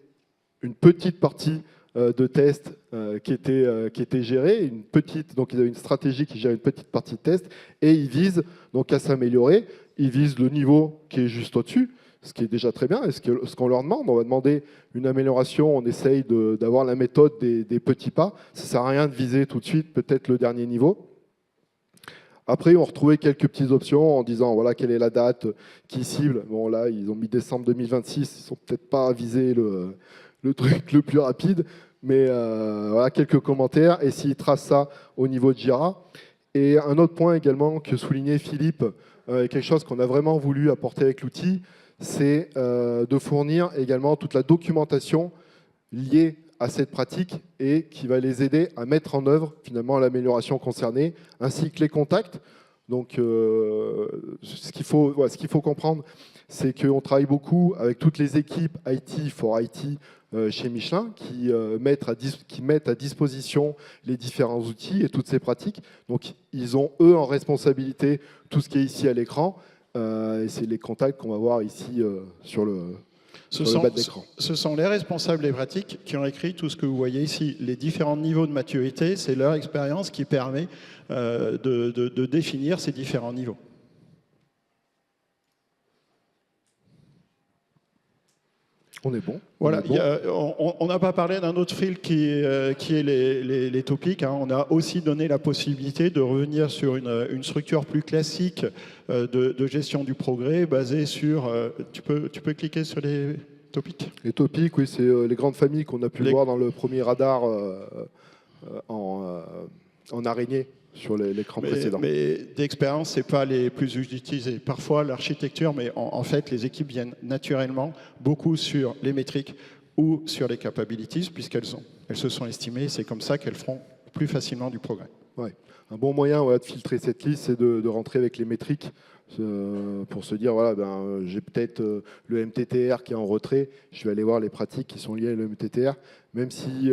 une petite partie de tests qui était gérée, donc ils avaient une stratégie qui gère une petite partie de tests, et ils visent donc à s'améliorer. Ils visent le niveau qui est juste au-dessus, ce qui est déjà très bien. Et ce qu'on leur demande, on va demander une amélioration, on essaye d'avoir la méthode des petits pas. Ça ne sert à rien de viser tout de suite peut-être le dernier niveau. Après, on retrouvait quelques petites options en disant voilà quelle est la date qui cible. Bon là, ils ont mis décembre 2026, ils ne sont peut-être pas visés le truc le plus rapide, mais voilà quelques commentaires. Et s'ils tracent ça au niveau de Jira. Et un autre point également que soulignait Philippe, quelque chose qu'on a vraiment voulu apporter avec l'outil, c'est de fournir également toute la documentation liée à cette pratique et qui va les aider à mettre en œuvre finalement l'amélioration concernée, ainsi que les contacts. Donc ce qu'il faut comprendre, c'est qu'on travaille beaucoup avec toutes les équipes IT for IT chez Michelin qui mettent à disposition les différents outils et toutes ces pratiques. Donc ils ont eux en responsabilité tout ce qui est ici à l'écran. Et c'est les contacts qu'on va voir ici sur le bas de l'écran. Ce sont les responsables des pratiques qui ont écrit tout ce que vous voyez ici. Les différents niveaux de maturité, c'est leur expérience qui permet de définir ces différents niveaux. On est bon. Voilà, on n'a pas parlé d'un autre fil qui est les topics. Hein. On a aussi donné la possibilité de revenir sur une structure plus classique de gestion du progrès basée sur... tu peux cliquer sur les topics? Les topics, oui, c'est les grandes familles qu'on a pu voir dans le premier radar en araignée sur l'écran précédent. Mais d'expérience, ce n'est pas les plus utilisés. Parfois, l'architecture, mais en fait, les équipes viennent naturellement beaucoup sur les métriques ou sur les capabilities, puisqu'elles se sont estimées. C'est comme ça qu'elles feront plus facilement du progrès. Ouais. Un bon moyen de filtrer cette liste, c'est de rentrer avec les métriques pour se dire, voilà, j'ai peut-être le MTTR qui est en retrait, je vais aller voir les pratiques qui sont liées à le MTTR, même si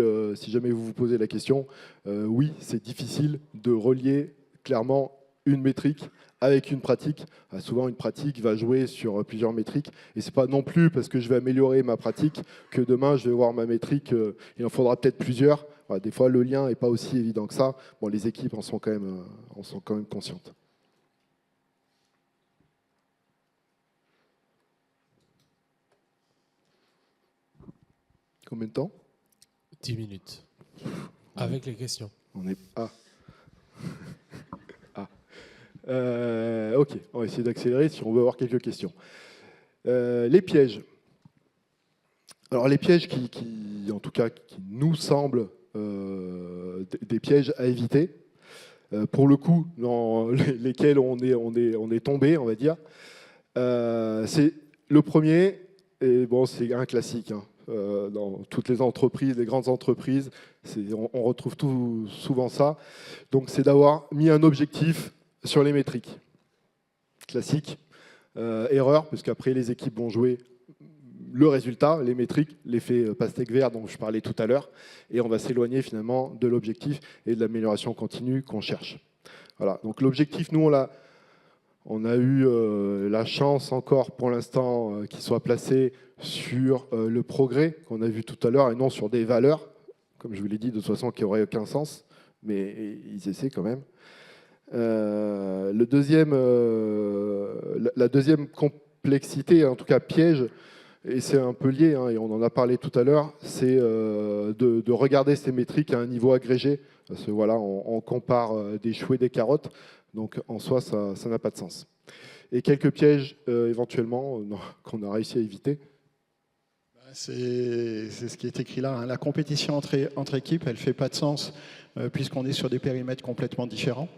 jamais vous vous posez la question, oui, c'est difficile de relier clairement une métrique avec une pratique. Souvent, une pratique va jouer sur plusieurs métriques. Et ce n'est pas non plus parce que je vais améliorer ma pratique que demain, je vais voir ma métrique. Il en faudra peut-être plusieurs. Voilà, des fois, le lien n'est pas aussi évident que ça. Bon, les équipes en sont quand même conscientes. Combien de temps? 10 minutes. Avec les questions. On est... ok, on va essayer d'accélérer si on veut avoir quelques questions. Les pièges. Alors les pièges en tout cas, qui nous semblent des pièges à éviter, pour le coup, dans lesquels on est tombé, on va dire. C'est le premier, et bon, c'est un classique. Dans toutes les entreprises, les grandes entreprises, on retrouve souvent ça. Donc c'est d'avoir mis un objectif sur les métriques. Classique. Erreur, parce qu'après les équipes vont jouer le résultat, les métriques, l'effet pastèque vert dont je parlais tout à l'heure, et on va s'éloigner finalement de l'objectif et de l'amélioration continue qu'on cherche. Voilà. Donc l'objectif, nous, on a eu la chance encore pour l'instant qu'il soit placé sur le progrès qu'on a vu tout à l'heure et non sur des valeurs, comme je vous l'ai dit, de toute façon qui n'auraient aucun sens, mais ils essaient quand même. La deuxième complexité, en tout cas piège, et c'est un peu lié, et on en a parlé tout à l'heure, c'est de regarder ces métriques à un niveau agrégé. Parce que voilà, on compare des choux et des carottes, donc en soi, ça n'a pas de sens. Et quelques pièges éventuellement qu'on a réussi à éviter. C'est ce qui est écrit là. La compétition entre équipes, elle ne fait pas de sens puisqu'on est sur des périmètres complètement différents.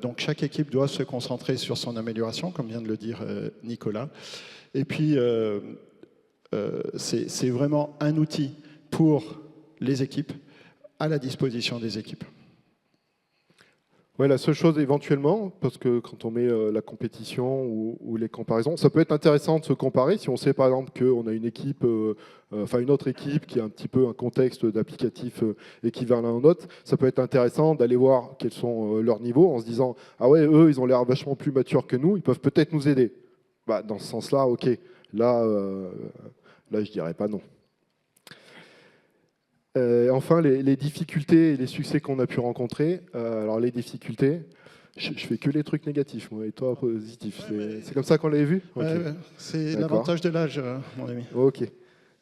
Donc chaque équipe doit se concentrer sur son amélioration, comme vient de le dire Nicolas. Et puis, c'est vraiment un outil pour les équipes, à la disposition des équipes. Ouais, la seule chose éventuellement, parce que quand on met la compétition ou les comparaisons, ça peut être intéressant de se comparer. Si on sait par exemple qu'on a une équipe, une autre équipe qui a un petit peu un contexte d'applicatif équivalent au nôtre, ça peut être intéressant d'aller voir quels sont leurs niveaux en se disant « Ah ouais, eux, ils ont l'air vachement plus matures que nous, ils peuvent peut-être nous aider. » Dans ce sens-là, ok. Là, je dirais pas non. Enfin, les difficultés et les succès qu'on a pu rencontrer. Alors, les difficultés, je fais que les trucs négatifs, moi, et toi, positifs. C'est comme ça qu'on l'avait vu? Okay. C'est l'avantage de l'âge, mon ami. Ok.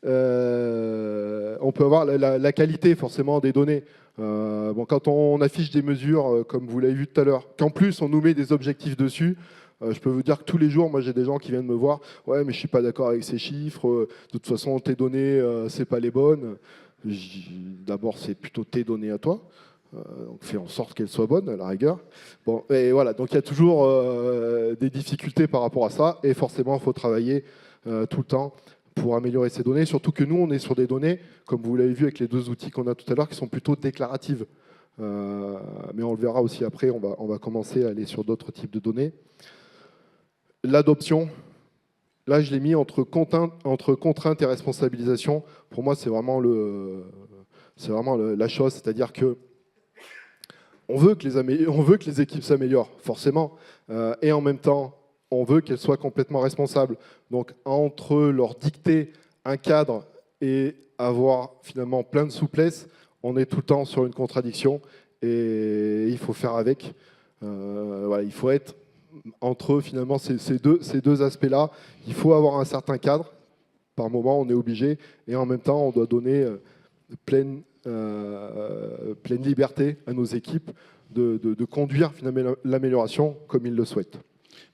On peut avoir la qualité, forcément, des données. Quand on affiche des mesures, comme vous l'avez vu tout à l'heure, qu'en plus, on nous met des objectifs dessus, je peux vous dire que tous les jours, moi, j'ai des gens qui viennent me voir. Ouais, mais je suis pas d'accord avec ces chiffres. De toute façon, tes données, c'est pas les bonnes. D'abord, c'est plutôt tes données à toi. Donc, fais en sorte qu'elles soient bonnes, à la rigueur. Bon, et voilà. Donc, il y a toujours des difficultés par rapport à ça. Et forcément, il faut travailler tout le temps pour améliorer ces données. Surtout que nous, on est sur des données, comme vous l'avez vu avec les deux outils qu'on a tout à l'heure, qui sont plutôt déclaratives. Mais on le verra aussi après. On va commencer à aller sur d'autres types de données. L'adoption, là je l'ai mis entre contrainte et responsabilisation. Pour moi, c'est vraiment la chose, c'est-à-dire que on veut que les équipes s'améliorent, forcément, et en même temps, on veut qu'elles soient complètement responsables. Donc, entre leur dicter un cadre et avoir finalement plein de souplesse, on est tout le temps sur une contradiction et il faut faire avec. Il faut être entre finalement ces deux aspects-là. Il faut avoir un certain cadre. Par moment, on est obligé. Et en même temps, on doit donner pleine liberté à nos équipes de conduire finalement l'amélioration comme ils le souhaitent.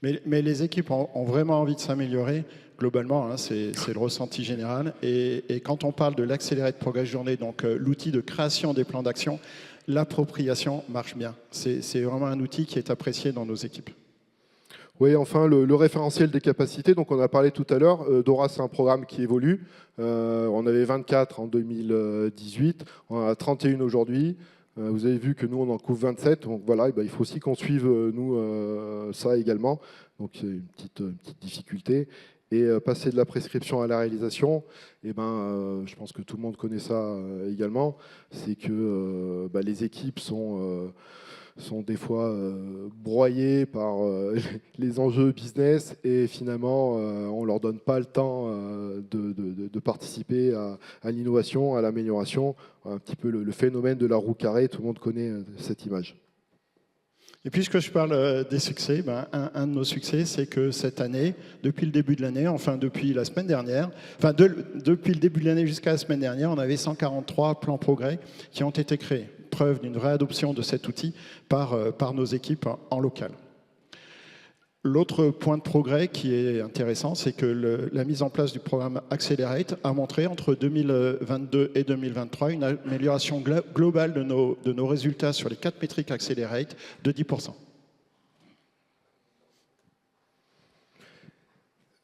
Mais les équipes ont vraiment envie de s'améliorer. Globalement, c'est le ressenti général. Et quand on parle de l'accéléré de progrès journée, donc l'outil de création des plans d'action, l'appropriation marche bien. C'est vraiment un outil qui est apprécié dans nos équipes. Oui, enfin, le référentiel des capacités, donc on a parlé tout à l'heure, Dora, c'est un programme qui évolue. On avait 24 en 2018, on en a 31 aujourd'hui. Vous avez vu que nous, on en couvre 27, donc voilà, il faut aussi qu'on suive, nous, ça également. Donc c'est une petite difficulté. Et passer de la prescription à la réalisation, je pense que tout le monde connaît ça également, c'est que les équipes sont sont des fois broyés par les enjeux business et finalement on ne leur donne pas le temps de participer à l'innovation, à l'amélioration. Un petit peu le phénomène de la roue carrée, tout le monde connaît cette image. Et puisque je parle des succès, un de nos succès, c'est que cette année, depuis le début de l'année, enfin depuis la semaine dernière, depuis le début de l'année jusqu'à la semaine dernière, on avait 143 plans progrès qui ont été créés. Preuve d'une vraie adoption de cet outil par nos équipes en local. L'autre point de progrès qui est intéressant, c'est que la mise en place du programme Accelerate a montré entre 2022 et 2023 une amélioration globale de nos résultats sur les 4 métriques Accelerate de 10%.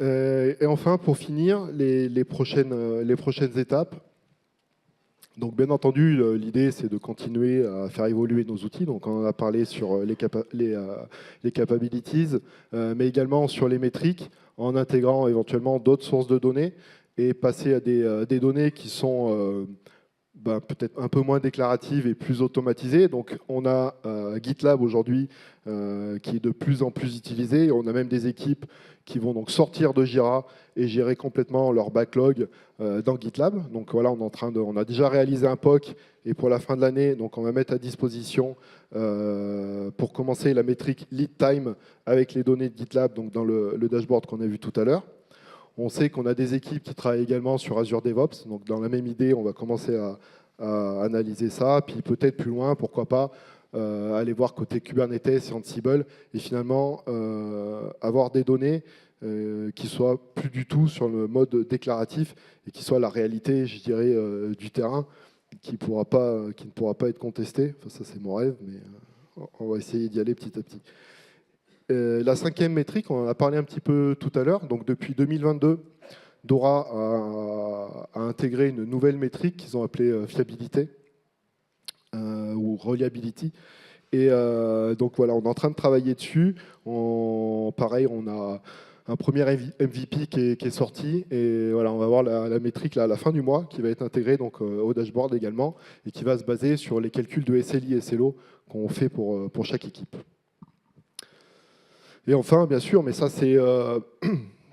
Et enfin, pour finir, les prochaines étapes. Donc, bien entendu, l'idée, c'est de continuer à faire évoluer nos outils. Donc, on en a parlé sur les capabilities, mais également sur les métriques, en intégrant éventuellement d'autres sources de données et passer à des données qui sont peut-être un peu moins déclaratives et plus automatisées. Donc, on a GitLab aujourd'hui qui est de plus en plus utilisé. On a même des équipes qui vont donc sortir de Jira et gérer complètement leur backlog dans GitLab. Donc voilà, on a déjà réalisé un POC et pour la fin de l'année, donc on va mettre à disposition pour commencer la métrique lead time avec les données de GitLab, donc dans le dashboard qu'on a vu tout à l'heure. On sait qu'on a des équipes qui travaillent également sur Azure DevOps. Donc dans la même idée, on va commencer à analyser ça. Puis peut-être plus loin, pourquoi pas, aller voir côté Kubernetes et Ansible et finalement avoir des données qui soient plus du tout sur le mode déclaratif et qui soient la réalité, je dirais, du terrain, qui ne pourra pas être contestée. Enfin, ça, c'est mon rêve, mais on va essayer d'y aller petit à petit. La 5e métrique, on en a parlé un petit peu tout à l'heure. Donc depuis 2022, Dora a intégré une nouvelle métrique qu'ils ont appelée fiabilité ou reliability. Et donc voilà, on est en train de travailler dessus. Pareil, on a un premier MVP qui est sorti. Et voilà, on va voir la métrique là, à la fin du mois qui va être intégrée donc, au dashboard également et qui va se baser sur les calculs de SLI et SLO qu'on fait pour chaque équipe. Et enfin, bien sûr, mais ça c'est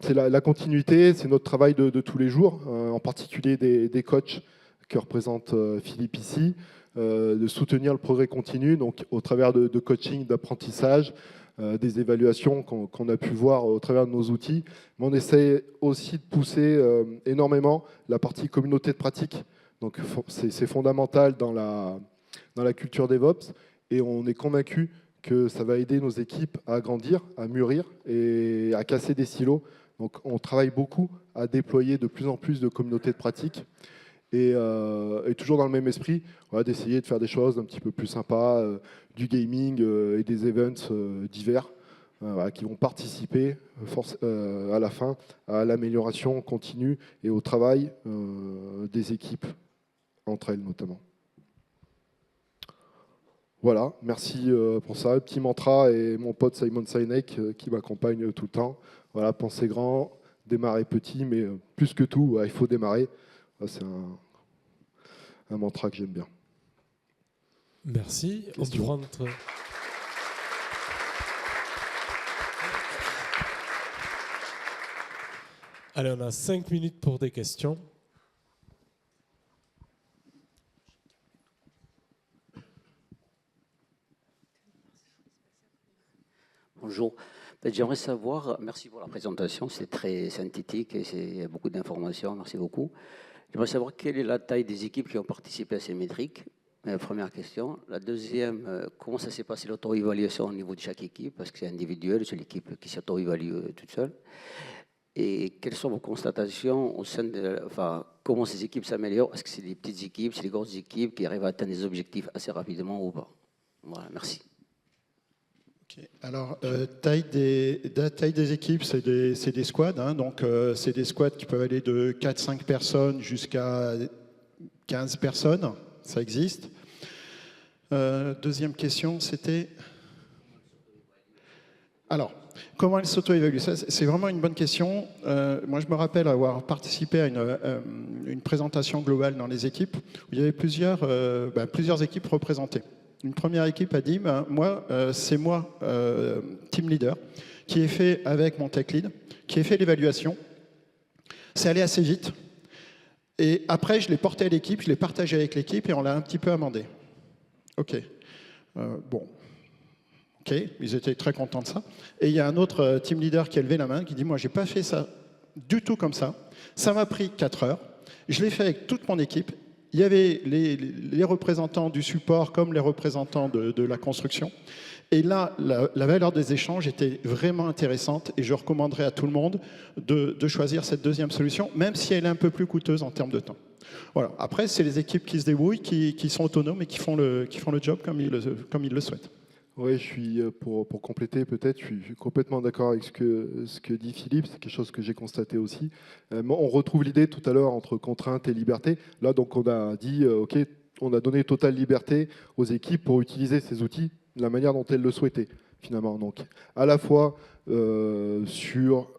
la continuité, c'est notre travail de tous les jours, en particulier des coachs que représente Philippe ici, de soutenir le progrès continu, donc au travers de coaching, d'apprentissage, des évaluations qu'on a pu voir au travers de nos outils. Mais on essaie aussi de pousser énormément la partie communauté de pratique. Donc c'est fondamental dans la culture DevOps et on est convaincu que ça va aider nos équipes à grandir, à mûrir et à casser des silos. Donc on travaille beaucoup à déployer de plus en plus de communautés de pratique et toujours dans le même esprit, voilà, d'essayer de faire des choses un petit peu plus sympas, du gaming et des events divers voilà, qui vont participer à la fin à l'amélioration continue et au travail des équipes entre elles notamment. Voilà, merci pour ça. Petit mantra et mon pote Simon Sinek qui m'accompagne tout le temps. Voilà, pensez grand, démarrez petit, mais plus que tout, il faut démarrer. C'est un mantra que j'aime bien. Merci. On rentre. Allez, on a 5 minutes pour des questions. Bonjour. J'aimerais savoir, merci pour la présentation, c'est très synthétique et il y a beaucoup d'informations, merci beaucoup. J'aimerais savoir quelle est la taille des équipes qui ont participé à ces métriques. Première question. La deuxième, comment ça s'est passé l'auto-évaluation au niveau de chaque équipe, parce que c'est individuel, c'est l'équipe qui s'auto-évalue toute seule. Et quelles sont vos constatations au sein de, comment ces équipes s'améliorent? Est-ce que c'est des petites équipes, c'est des grosses équipes qui arrivent à atteindre des objectifs assez rapidement ou pas? Voilà, merci. Okay. Alors, taille des équipes, c'est des squads. Hein, donc, c'est des squads qui peuvent aller de 4-5 personnes jusqu'à 15 personnes. Ça existe. Deuxième question, c'était... Alors, comment elles s'auto-évaluent? C'est vraiment une bonne question. Moi, je me rappelle avoir participé à une présentation globale dans les équipes où il y avait plusieurs équipes représentées. Une première équipe a dit, c'est moi, team leader, qui ai fait avec mon tech lead, qui ai fait l'évaluation. C'est allé assez vite. Et après, je l'ai porté à l'équipe, je l'ai partagé avec l'équipe et on l'a un petit peu amendé. OK. Bon. OK, ils étaient très contents de ça. Et il y a un autre team leader qui a levé la main, qui dit, moi, j'ai pas fait ça du tout comme ça. Ça m'a pris 4 heures. Je l'ai fait avec toute mon équipe. Il y avait les représentants du support comme les représentants de la construction. Et là, la valeur des échanges était vraiment intéressante et je recommanderais à tout le monde de choisir cette deuxième solution, même si elle est un peu plus coûteuse en termes de temps. Voilà. Après, c'est les équipes qui se débrouillent, qui sont autonomes et qui font le job comme ils le souhaitent. Oui, je suis, pour compléter peut-être, je suis complètement d'accord avec ce que dit Philippe, c'est quelque chose que j'ai constaté aussi. On retrouve l'idée tout à l'heure entre contrainte et liberté. Là, donc, on a dit, OK, on a donné totale liberté aux équipes pour utiliser ces outils de la manière dont elles le souhaitaient, finalement. Donc, à la fois sur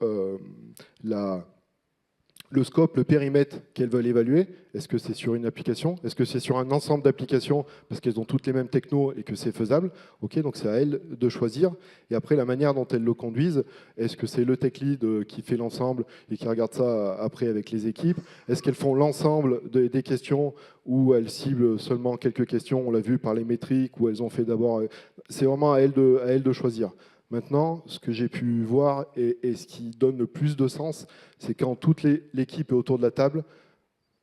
le scope, le périmètre qu'elles veulent évaluer. Est-ce que c'est sur une application? Est-ce que c'est sur un ensemble d'applications parce qu'elles ont toutes les mêmes technos et que c'est faisable? Ok, donc c'est à elles de choisir. Et après, la manière dont elles le conduisent, est-ce que c'est le tech lead qui fait l'ensemble et qui regarde ça après avec les équipes? Est-ce qu'elles font l'ensemble des questions ou elles ciblent seulement quelques questions? On l'a vu par les métriques où elles ont fait d'abord... C'est vraiment à elles de choisir. Maintenant, ce que j'ai pu voir et ce qui donne le plus de sens, c'est quand toute l'équipe est autour de la table,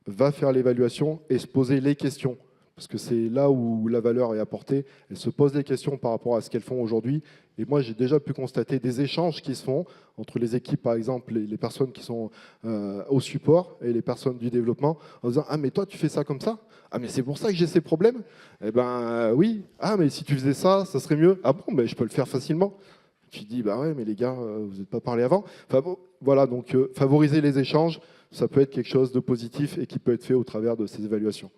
va faire l'évaluation et se poser les questions. Parce que c'est là où la valeur est apportée. Elles se posent des questions par rapport à ce qu'elles font aujourd'hui. Et moi, j'ai déjà pu constater des échanges qui se font entre les équipes, par exemple, les personnes qui sont au support et les personnes du développement, en disant « Ah, mais toi, tu fais ça comme ça ? Ah, mais c'est pour ça que j'ai ces problèmes ?» Eh bien, oui. « Ah, mais si tu faisais ça, ça serait mieux. » « Ah bon, ben, je peux le faire facilement. » Tu dis « Bah ouais, mais les gars, vous n'êtes pas parlé avant. » Enfin, bon, voilà, donc favoriser les échanges, ça peut être quelque chose de positif et qui peut être fait au travers de ces évaluations.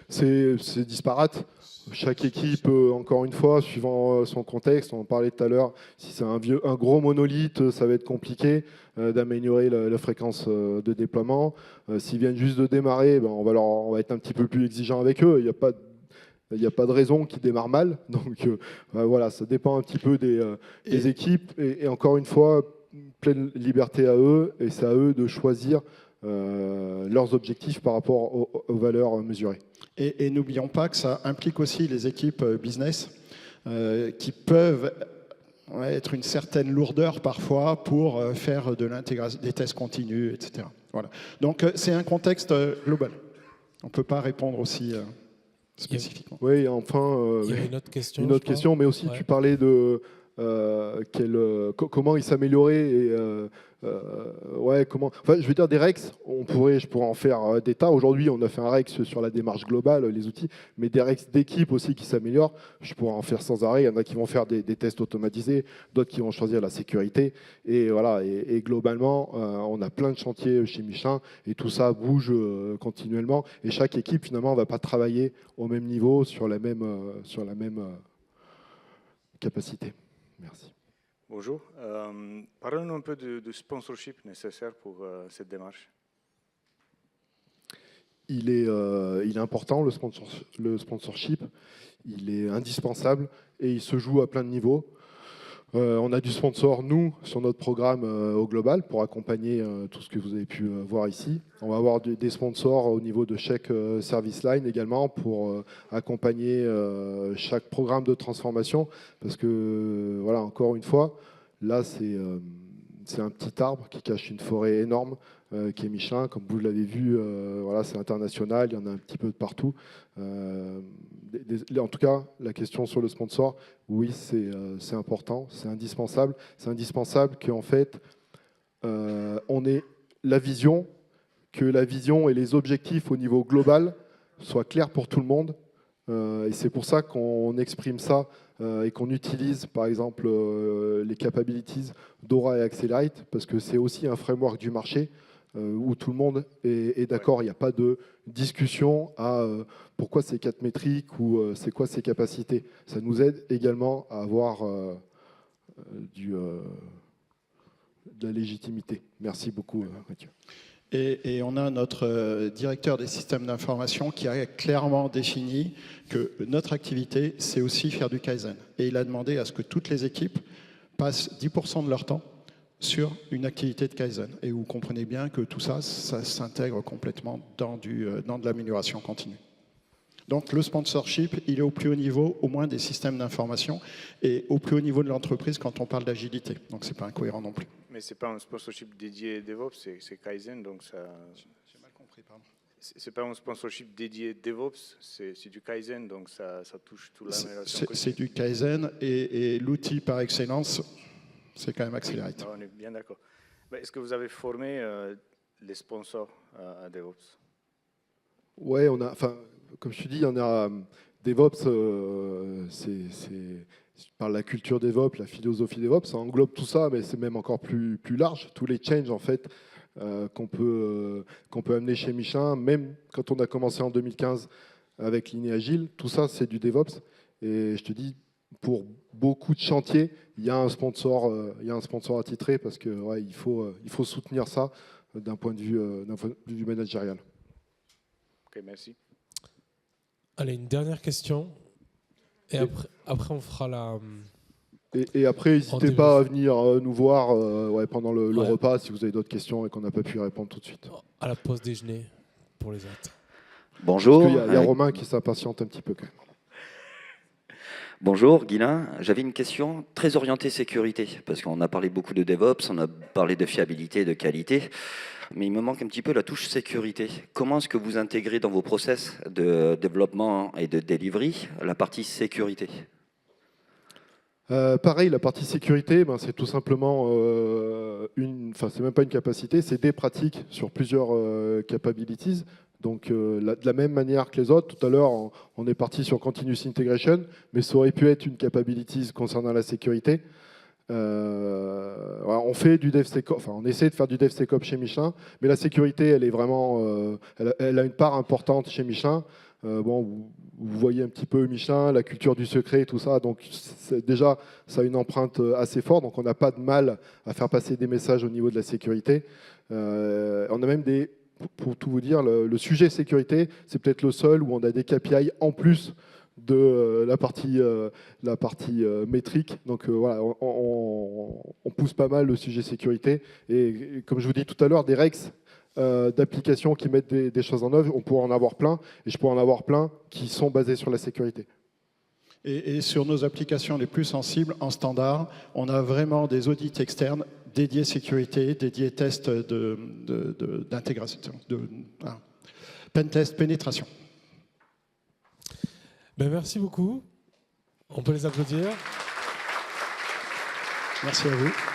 C'est disparate. Chaque équipe, encore une fois, suivant son contexte, on en parlait tout à l'heure, si c'est un gros monolithe, ça va être compliqué d'améliorer la fréquence de déploiement. S'ils viennent juste de démarrer, ben, on va être un petit peu plus exigeant avec eux. Il n'y a pas de raison qu'ils démarrent mal. Donc voilà, ça dépend un petit peu des équipes. Et encore une fois, pleine liberté à eux, et c'est à eux de choisir leurs objectifs par rapport aux valeurs mesurées. Et n'oublions pas que ça implique aussi les équipes business qui peuvent être une certaine lourdeur parfois pour faire de l'intégration, des tests continus, etc. Voilà. Donc c'est un contexte global. On ne peut pas répondre aussi spécifiquement. Oui, enfin, il y a une autre question. Une autre question, mais aussi tu parlais de comment ils s'amélioraient et comment. Enfin, je veux dire des Rex, je pourrais en faire des tas. Aujourd'hui, on a fait un Rex sur la démarche globale, les outils, mais des Rex d'équipe aussi qui s'améliorent. Je pourrais en faire sans arrêt. Il y en a qui vont faire des tests automatisés, d'autres qui vont choisir la sécurité. Et voilà. Et globalement, on a plein de chantiers chez Michelin et tout ça bouge continuellement. Et chaque équipe finalement ne va pas travailler au même niveau sur la même capacité. Merci. Bonjour. Parlons-nous un peu du sponsorship nécessaire pour cette démarche. Il est important, le sponsorship. Il est indispensable et il se joue à plein de niveaux. On a du sponsor, nous, sur notre programme au global pour accompagner tout ce que vous avez pu voir ici. On va avoir des sponsors au niveau de chaque service line également pour accompagner chaque programme de transformation. Parce que, voilà, encore une fois, là, c'est un petit arbre qui cache une forêt énorme qui est Michelin. Comme vous l'avez vu, voilà, c'est international, il y en a un petit peu de partout. En tout cas, la question sur le sponsor, oui, c'est important, c'est indispensable. C'est indispensable qu'en fait, on ait que la vision et les objectifs au niveau global soient clairs pour tout le monde. Et c'est pour ça qu'on exprime ça et qu'on utilise par exemple les capabilities d'Aura et Accelerate, parce que c'est aussi un framework du marché où tout le monde est d'accord. Il n'y a pas de discussion à pourquoi ces 4 métriques ou c'est quoi ces capacités. Ça nous aide également à avoir de la légitimité. Merci beaucoup, Mathieu. Et on a notre directeur des systèmes d'information qui a clairement défini que notre activité, c'est aussi faire du Kaizen. Et il a demandé à ce que toutes les équipes passent 10% de leur temps sur une activité de Kaizen. Et vous comprenez bien que tout ça, ça s'intègre complètement dans de l'amélioration continue. Donc le sponsorship, il est au plus haut niveau, au moins des systèmes d'information, et au plus haut niveau de l'entreprise quand on parle d'agilité. Donc c'est pas incohérent non plus. Mais ce n'est pas un sponsorship dédié DevOps, c'est Kaizen, donc ça... J'ai mal compris, pardon. C'est pas un sponsorship dédié DevOps, c'est du Kaizen, donc ça touche toute l'amélioration. C'est du Kaizen, et l'outil par excellence, c'est quand même Accelerate. On est bien d'accord. Est-ce que vous avez formé les sponsors à DevOps? Ouais, comme je te dis, on a DevOps, je parle de la culture DevOps, la philosophie DevOps, ça englobe tout ça, mais c'est même encore plus large. Tous les changes en fait qu'on peut amener chez Michelin, même quand on a commencé en 2015 avec Liné Agile, tout ça c'est du DevOps. Et je te dis, pour beaucoup de chantiers, il y a un sponsor attitré parce que il faut soutenir ça d'un point de vue managérial. Ok, merci. Allez, une dernière question. Et après on fera la... Et après, n'hésitez pas à venir nous voir pendant le repas si vous avez d'autres questions et qu'on n'a pas pu y répondre tout de suite. À la pause déjeuner pour les autres. Bonjour. Parce qu'il y a Romain qui s'impatiente un petit peu quand même. Bonjour, Guilain. J'avais une question très orientée sécurité, parce qu'on a parlé beaucoup de DevOps, on a parlé de fiabilité, de qualité, mais il me manque un petit peu la touche sécurité. Comment est-ce que vous intégrez dans vos process de développement et de delivery la partie sécurité ? Pareil, la partie sécurité, c'est tout simplement c'est même pas une capacité, c'est des pratiques sur plusieurs capabilities. Donc de la même manière que les autres, tout à l'heure on est parti sur Continuous Integration, mais ça aurait pu être une capabilities concernant la sécurité. On fait du DevSecOps, on essaie de faire du DevSecOps chez Michelin, mais la sécurité, elle est vraiment, elle a une part importante chez Michelin. Vous voyez un petit peu Michelin, la culture du secret, tout ça. Donc déjà, ça a une empreinte assez forte. Donc on n'a pas de mal à faire passer des messages au niveau de la sécurité. On a même pour tout vous dire, le sujet sécurité, c'est peut-être le seul où on a des KPI en plus de la partie métrique. Donc voilà, on pousse pas mal le sujet sécurité. Et comme je vous dis tout à l'heure, des REX d'applications qui mettent des choses en œuvre, on pourrait en avoir plein, et je pourrais en avoir plein qui sont basées sur la sécurité. Et sur nos applications les plus sensibles, en standard, on a vraiment des audits externes dédiés sécurité, dédiés tests d'intégration, pentest, pénétration. Merci beaucoup. On peut les applaudir. Merci à vous.